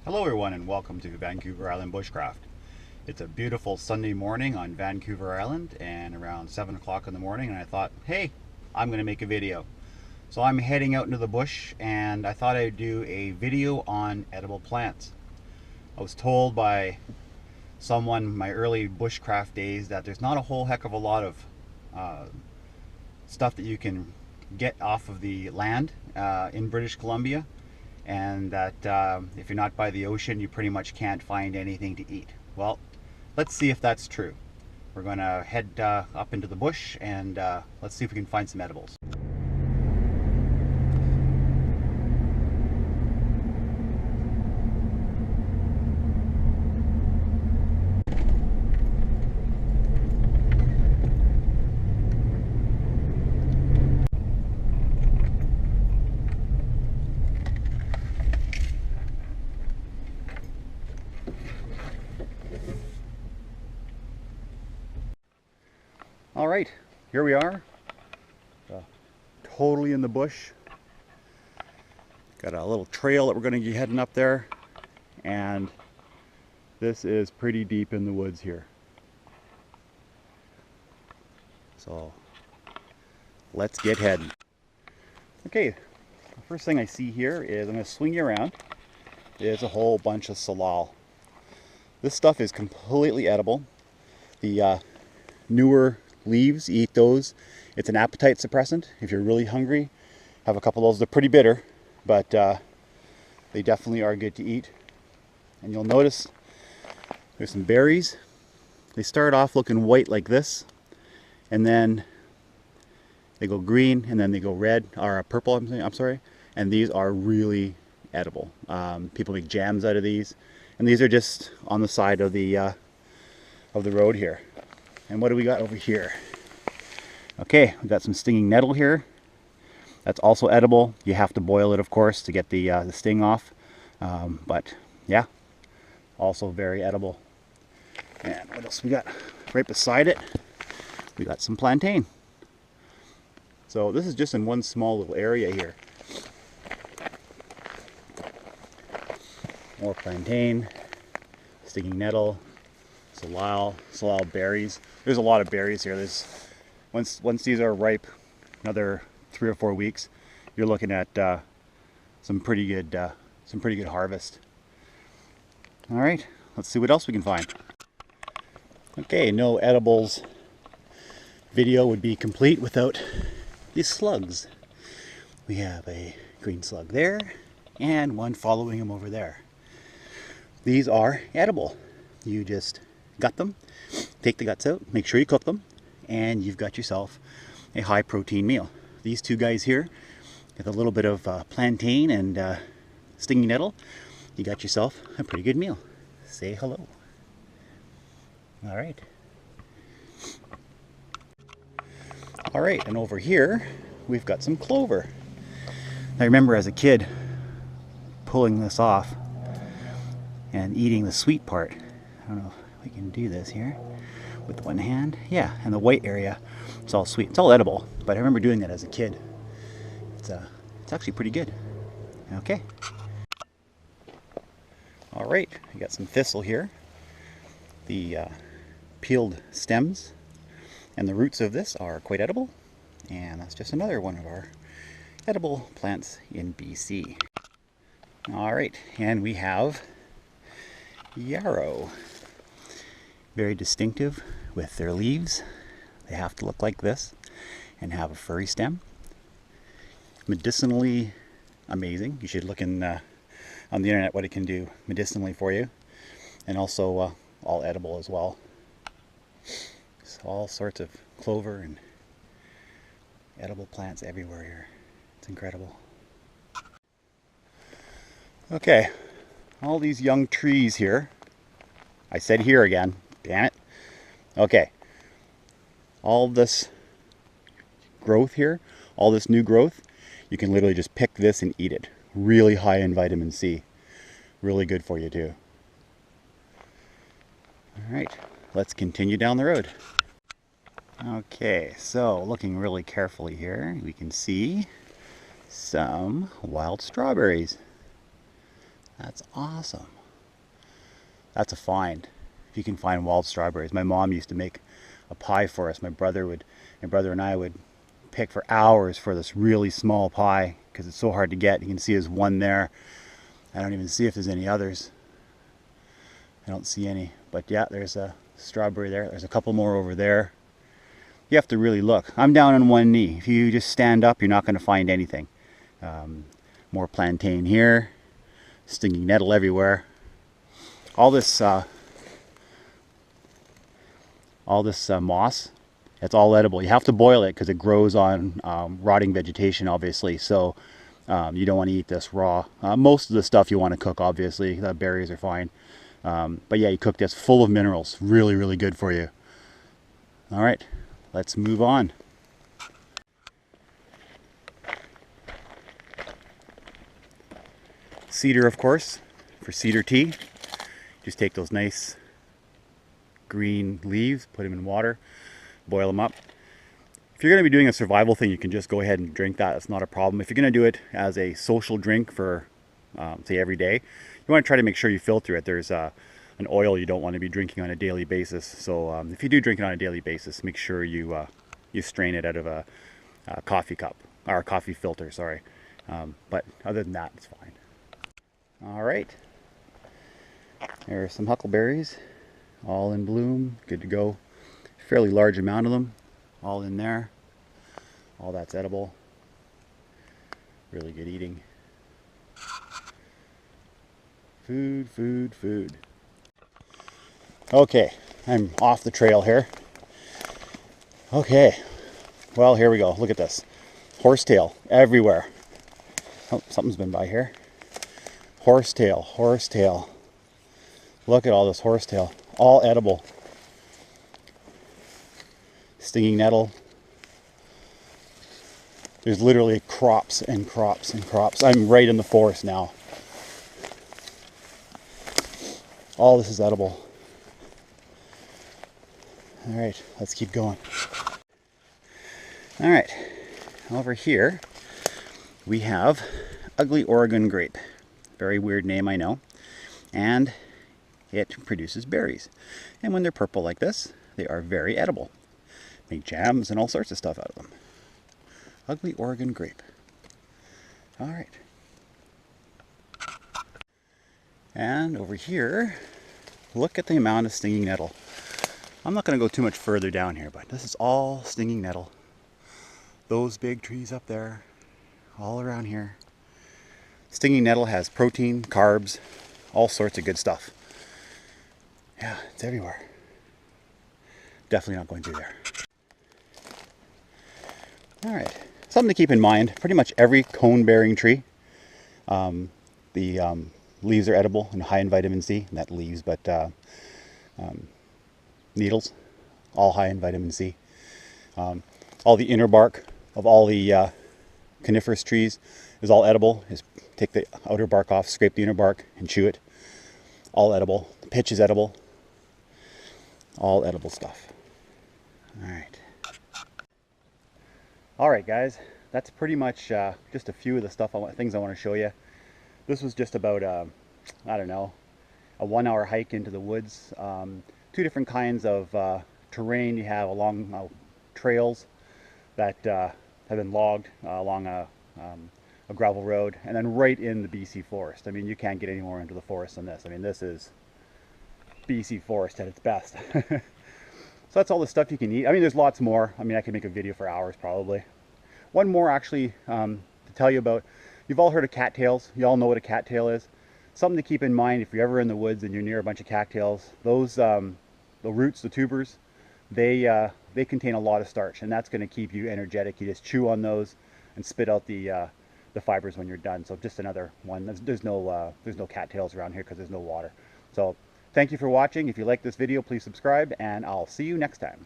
Hello everyone and welcome to Vancouver Island Bushcraft. It's a beautiful Sunday morning on Vancouver Island and around 7 o'clock in the morning, and I thought, hey, I'm going to make a video. So I'm heading out into the bush and I thought I'd do a video on edible plants. I was told by someone in my early bushcraft days that there's not a whole heck of a lot of stuff that you can get off of the land in British Columbia, and that if you're not by the ocean, you pretty much can't find anything to eat. Well, let's see if that's true. We're going to head up into the bush and let's see if we can find some edibles. All right, here we are, totally in the bush. Got a little trail that we're going to be heading up there, and this is pretty deep in the woods here. So let's get heading. Okay, the first thing I see here is, I'm going to swing you around, is a whole bunch of salal. This stuff is completely edible. The newer leaves, eat those. It's an appetite suppressant. If you're really hungry, have a couple of those. They're pretty bitter, but they definitely are good to eat. And you'll notice there's some berries. They start off looking white like this, and then they go green, and then they go red, or purple, I'm sorry. And these are really edible. People make jams out of these, and these are just on the side of the road here. And what do we got over here? Okay, we've got some stinging nettle here. That's also edible. You have to boil it, of course, to get the sting off. But yeah, also very edible. And what else we got? Right beside it, we got some plantain. So this is just in one small little area here. More plantain, stinging nettle, salal berries. There's a lot of berries here. There's once these are ripe, another 3 or 4 weeks, you're looking at some pretty good harvest. All right, let's see what else we can find. Okay, no edibles video would be complete without these slugs. We have a green slug there and one following him over there. These are edible. You just gut them, take the guts out, make sure you cook them, and you've got yourself a high protein meal. These two guys here, with a little bit of plantain and stinging nettle, you got yourself a pretty good meal. Say hello. All right. All right, and over here, we've got some clover. I remember as a kid pulling this off and eating the sweet part. I don't know if we can do this here with one hand. Yeah, and the white area, it's all sweet. It's all edible, but I remember doing that as a kid. It's actually pretty good. Okay. All right, we got some thistle here. The peeled stems and the roots of this are quite edible, and that's just another one of our edible plants in BC. All right, and we have yarrow. Very distinctive with their leaves. They have to look like this and have a furry stem. Medicinally amazing. You should look on the internet what it can do medicinally for you, and also all edible as well. So all sorts of clover and edible plants everywhere here. It's incredible. Okay, all these young trees here. I said here again, damn it. Okay, all this growth here, all this new growth, you can literally just pick this and eat it. Really high in vitamin C. Really good for you too. All right, let's continue down the road. Okay, so looking really carefully here, we can see some wild strawberries. That's awesome. That's a find. If you can find wild strawberries. My mom used to make a pie for us. My brother and I would pick for hours for this really small pie because it's so hard to get. You can see there's one there. I don't even see if there's any others. I don't see any. But yeah, there's a strawberry there. There's a couple more over there. You have to really look. I'm down on one knee. If you just stand up, you're not going to find anything. More plantain here. Stinging nettle everywhere. All this moss, it's all edible. You have to boil it because it grows on rotting vegetation, obviously. So you don't want to eat this raw. Most of the stuff you want to cook, obviously. The berries are fine. But yeah, you cook this full of minerals. Really, really good for you. All right, let's move on. Cedar, of course, for cedar tea. Just take those nice green leaves, put them in water, boil them up. If you're going to be doing a survival thing, you can just go ahead and drink that. It's not a problem. If you're going to do it as a social drink for, say, every day, you want to try to make sure you filter it. There's an oil you don't want to be drinking on a daily basis. So if you do drink it on a daily basis, make sure you strain it out of a coffee cup, or a coffee filter, sorry. But other than that, it's fine. All right. There are some huckleberries, all in bloom, good to go. Fairly large amount of them, all in there. All that's edible. Really good eating. Food, food, food. Okay, I'm off the trail here. Okay, well, here we go. Look at this. Horsetail everywhere. Oh, something's been by here. Horsetail, horsetail. Look at all this horsetail. All edible. Stinging nettle. There's literally crops and crops and crops. I'm right in the forest now. All this is edible. All right, let's keep going. All right, over here we have ugly Oregon grape. Very weird name, I know. And it produces berries. And when they're purple like this, they are very edible. Make jams and all sorts of stuff out of them. Ugly Oregon grape. All right. And over here, look at the amount of stinging nettle. I'm not going to go too much further down here, but this is all stinging nettle. Those big trees up there, all around here. Stinging nettle has protein, carbs, all sorts of good stuff. Yeah, it's everywhere. Definitely not going through there. All right, something to keep in mind. Pretty much every cone-bearing tree, the leaves are edible and high in vitamin C. Not leaves, but needles, all high in vitamin C. All the inner bark of all the coniferous trees is all edible. Just take the outer bark off, scrape the inner bark, and chew it. All edible. The pitch is edible. All edible stuff. All right. All right, guys. That's pretty much just a few of the things I want to show you. This was just about, I don't know, a 1-hour hike into the woods. 2 different kinds of terrain you have along trails that have been logged along a gravel road, and then right in the BC forest. I mean, you can't get any more into the forest than this. I mean, this is BC forest at its best. So that's all the stuff you can eat. I mean, there's lots more. I mean, I could make a video for hours probably. One more actually to tell you about. You've all heard of cattails. You all know what a cattail is. Something to keep in mind if you're ever in the woods and you're near a bunch of cattails. Those the roots, the tubers, they contain a lot of starch, and that's going to keep you energetic. You just chew on those and spit out the fibers when you're done. So just another one. There's no cattails around here because there's no water. So thank you for watching. If you like this video, please subscribe, and I'll see you next time.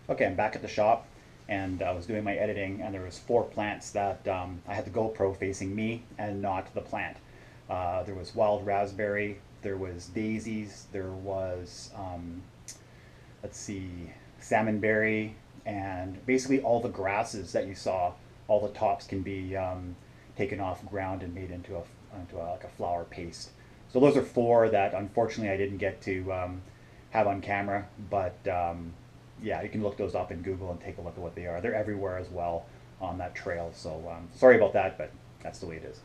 Okay, I'm back at the shop, and I was doing my editing, and there was 4 plants that I had the GoPro facing me and not the plant. There was wild raspberry, there was daisies, there was let's see, salmonberry, and basically all the grasses that you saw. All the tops can be taken off ground and made into like a flour paste. So those are 4 that unfortunately I didn't get to have on camera, but yeah, you can look those up in Google and take a look at what they are. They're everywhere as well on that trail. So sorry about that, but that's the way it is.